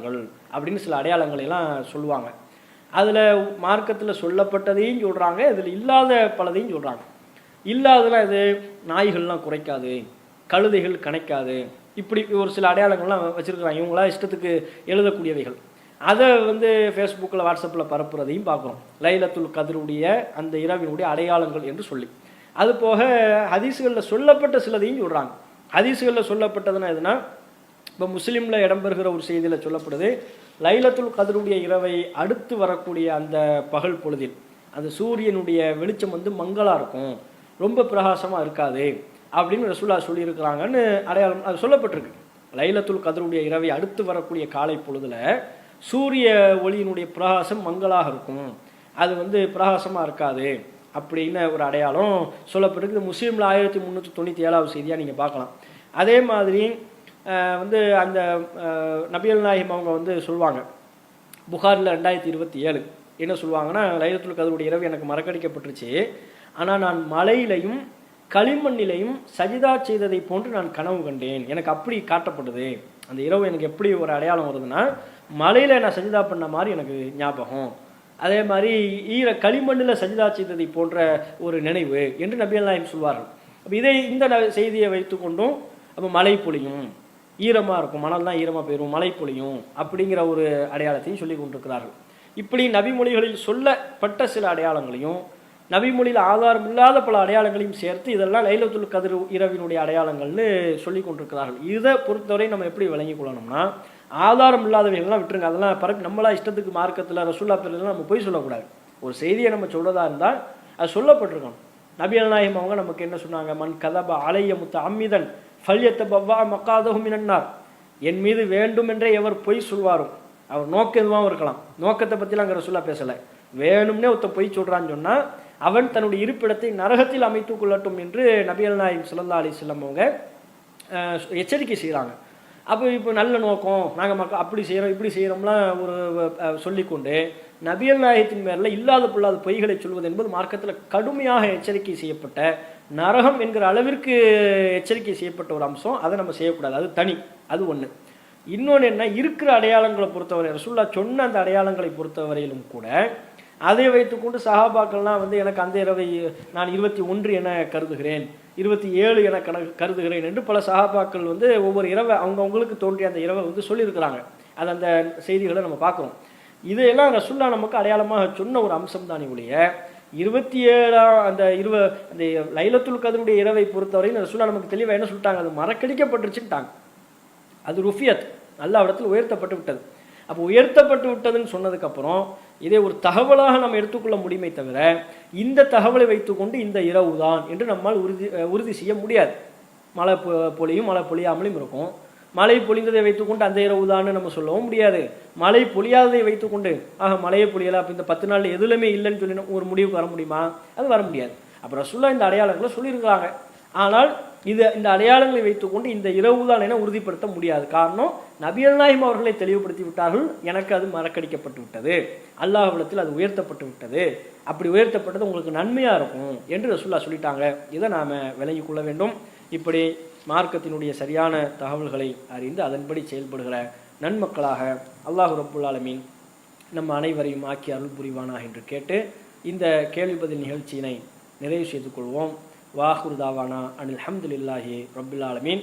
இருப்பார்கள் அப்படின்னு சில அடையாளங்களை எல்லாம் சொல்லுவாங்க. அதில் மார்க்கத்தில் சொல்லப்பட்டதையும் சொல்கிறாங்க, இதில் இல்லாத பலதையும் சொல்கிறாங்க. இல்லாதெல்லாம் இது நாய்கள்லாம் குறைக்காது, கழுதைகள் கணைக்காது, இப்படி ஒரு சில அடையாளங்கள்லாம் வச்சுருக்குறாங்க. இவங்களாம் இஷ்டத்துக்கு எழுதக்கூடியவைகள். அதை ஃபேஸ்புக்கில் வாட்ஸ்அப்பில் பரப்புறதையும் பார்க்குறோம். லைலத்துல் கத்ருடைய அந்த இரவினுடைய அடையாளங்கள் என்று சொல்லி. அது போக ஹதீஸுகளில் சொல்லப்பட்ட சிலதையும் சொல்கிறாங்க. ஹதீஸுகளில் சொல்லப்பட்டதுன்னா எதுனா, இப்போ முஸ்லீமில் இடம்பெறுகிற ஒரு செய்தியில் சொல்லப்படுது, லைலத்துல் கத்ருடைய இரவை அடுத்து வரக்கூடிய அந்த பகல் பொழுதில் அந்த சூரியனுடைய வெளிச்சம் மங்கலாக இருக்கும், ரொம்ப பிரகாசமாக இருக்காது அப்படின்னு ரசூலுல்லாஹ் சொல்லியிருக்கிறாங்கன்னு அடையாளம் அது சொல்லப்பட்டிருக்கு. லைலத்துல் கத்ருடைய இரவை அடுத்து வரக்கூடிய காலை பொழுதில் சூரிய ஒளியினுடைய பிரகாசம் மங்கலாக இருக்கும், அது பிரகாசமாக இருக்காது அப்படின்னு ஒரு அடையாளம் சொல்லப்பட்டிருக்கு. முஸ்லீமில் 1397 செய்தியாக நீங்கள் பார்க்கலாம். அதே மாதிரி அந்த நபிகள் நாயகம் அவங்க சொல்லுவாங்க, புகாரில் 2027 என்ன சொல்லுவாங்கன்னா, லைலத்துல் கத்ருடைய இரவு எனக்கு மறக்கடிக்கப்பட்டுருச்சு, ஆனால் நான் மலையிலையும் களிமண்ணிலையும் சஜிதா செய்ததை போன்று நான் கனவு கண்டேன், எனக்கு அப்படி காட்டப்படுது. அந்த இரவு எனக்கு எப்படி ஒரு அடையாளம் வருதுன்னா, மலையில் நான் சஜிதா பண்ண மாதிரி எனக்கு ஞாபகம், அதே மாதிரி களிமண்ணில் சஜிதா செய்ததை போன்ற ஒரு நினைவு என்று நபிகள் நாயகம் சொல்வார்கள். அப்போ இந்த செய்தியை வைத்து கொண்டும் அப்போ மழை பொழியும், ஈரமாக இருக்கும், மணல் தான் ஈரமாக போயிடும், மழை பொழியும் அப்படிங்கிற ஒரு அடையாளத்தையும் சொல்லி கொண்டிருக்கிறார்கள். இப்படி நபிமொழிகளில் சொல்லப்பட்ட சில அடையாளங்களையும் நபிமொழியில் ஆதாரம் இல்லாத பல அடையாளங்களையும் சேர்த்து இதெல்லாம் லைலத்துல் கத்ர் இரவினுடைய அடையாளங்கள்னு சொல்லி கொண்டிருக்கிறார்கள். இதை பொறுத்தவரை நம்ம எப்படி விளங்கிக் கொள்ளணும்னா, ஆதாரம் இல்லாதவைகள்லாம் விட்டுருங்க, அதெல்லாம் பரப்பி நம்மளா இஷ்டத்துக்கு மார்க்கத்தில் ரசூலுல்லாஹ் பேரில் நம்ம போய் சொல்லக்கூடாது. ஒரு செய்தியை நம்ம சொல்றதா இருந்தால் அது சொல்லப்பட்டிருக்கணும். நபிகள் நாயகம் அவங்க நமக்கு என்ன சொன்னாங்க, மன் கதப அலைய முத்தஅம்மிதன் ஃபல்யத்தபவ்வா மக்காதஹு மினன் நார், என் மீது வேண்டும் என்றே எவர் பொய் சொல்வாரோ அவர் நோக்கம் எதுவாகவும் இருக்கலாம், நோக்கத்தை பற்றிலாம் அங்கே ரசூலுல்லாஹ் பேசலை, வேணும்னே ஒருத்த பொய் சொல்கிறான்னு சொன்னால் அவன் தன்னுடைய இருப்பிடத்தை நரகத்தில் அமைத்து கொள்ளட்டும் என்று நபிகள் நாயகம் ஸல்லல்லாஹு அலைஹி வஸல்லம் அவங்க எச்சரிக்கை செய்கிறாங்க. அப்போ இப்போ நல்ல நோக்கம், நாங்கள் மக்கள் அப்படி செய்கிறோம் இப்படி செய்கிறோம்லாம் ஒரு சொல்லிக்கொண்டு நபிகள் நாயகத்தின் மேலில் இல்லாத பொல்லாத பொய்களை சொல்வது என்பது மார்க்கத்தில் கடுமையாக எச்சரிக்கை செய்யப்பட்ட, நரகம் என்கிற அளவிற்கு எச்சரிக்கை செய்யப்பட்ட ஒரு அம்சம். அதை நம்ம செய்யக்கூடாது, அது தனி, அது ஒன்று. இன்னொன்று என்ன, இருக்கிற அடையாளங்களை பொறுத்தவரை ரசூலுல்லாஹ் சொன்ன அந்த அடையாளங்களை பொறுத்தவரையிலும் கூட அதை வைத்துக்கொண்டு சஹாபாக்கள்லாம் எனக்கு அந்த இரவை நான் 21 என கருதுகிறேன், 27 என கருதுகிறேன் என்று பல சஹாபாக்கள் ஒவ்வொரு இரவை அவங்களுக்கு தோன்றிய அந்த இரவை சொல்லியிருக்கிறாங்க. அது அந்த செய்திகளை நம்ம பார்க்குறோம். இதையெல்லாம் ரசூலுல்லாஹ் நமக்கு அடையாளமாக சொன்ன ஒரு அம்சம் தானே ஒழிய 27 அந்த லைலத்துல் கத்ருடைய இரவை பொறுத்தவரையில் ரசூலுல்லாஹ் நமக்கு தெளிவாக என்ன சொல்லிட்டாங்க, அது மறக்கடிக்கப்பட்டுருச்சுட்டாங்க, அது ருஃபியத், அல்லாஹ்விடத்தில் உயர்த்தப்பட்டு விட்டது. அப்போ உயர்த்தப்பட்டு விட்டதுன்னு சொன்னதுக்கப்புறம் இதை ஒரு தகவலாக நம்ம எடுத்துக்கொள்ள முடியுமே தவிர இந்த தகவலை வைத்துக்கொண்டு இந்த இரவு தான் என்று நம்மால் உறுதி செய்ய முடியாது. மழை பொழியும், மழை பொழியாமலும் இருக்கும். மழை பொழிந்ததை வைத்துக்கொண்டு அந்த இரவு தான் நம்ம சொல்லவும் முடியாது. மழை பொழியாததை வைத்துக்கொண்டு மழையை பொழியலை, அப்போ இந்த 10 நாள் எதுலையுமே இல்லைன்னு சொல்லி ஒரு முடிவுக்கு வர முடியுமா? அது வர முடியாது. அப்புறம் ரசூலுல்லாஹ் இந்த அடையாளங்களை சொல்லியிருக்கிறாங்க. ஆனால் இந்த அடையாளங்களை வைத்துக்கொண்டு இந்த இரவு தான் என உறுதிப்படுத்த முடியாது. காரணம், நபிகள் நாயகம் அவர்களை தெளிவுபடுத்தி விட்டார்கள், எனக்கு அது மறக்கடிக்கப்பட்டு விட்டது, அல்லாஹ்விடத்தில் அது உயர்த்தப்பட்டு விட்டது, அப்படி உயர்த்தப்பட்டது உங்களுக்கு நன்மையாக இருக்கும் என்று ரசூலுல்லாஹ் சொல்லிட்டாங்க. இதை நாம் விளங்கிக் கொள்ள வேண்டும். இப்படி மார்க்கத்தினுடைய சரியான தகவல்களை அறிந்து அதன்படி செயல்படுகிற நன்மக்களாக அல்லாஹ் ரப்புல் ஆலமீன் நம்ம அனைவரையும் ஆக்கி அருள் புரிவானா என்று கேட்டு இந்த கேள்வி பதில் நிகழ்ச்சியினை நிறைவு செய்து கொள்வோம். வாஹிரு தாவானா அனில் ஹம்துலில்லாஹி ரப்பில் ஆலமீன்.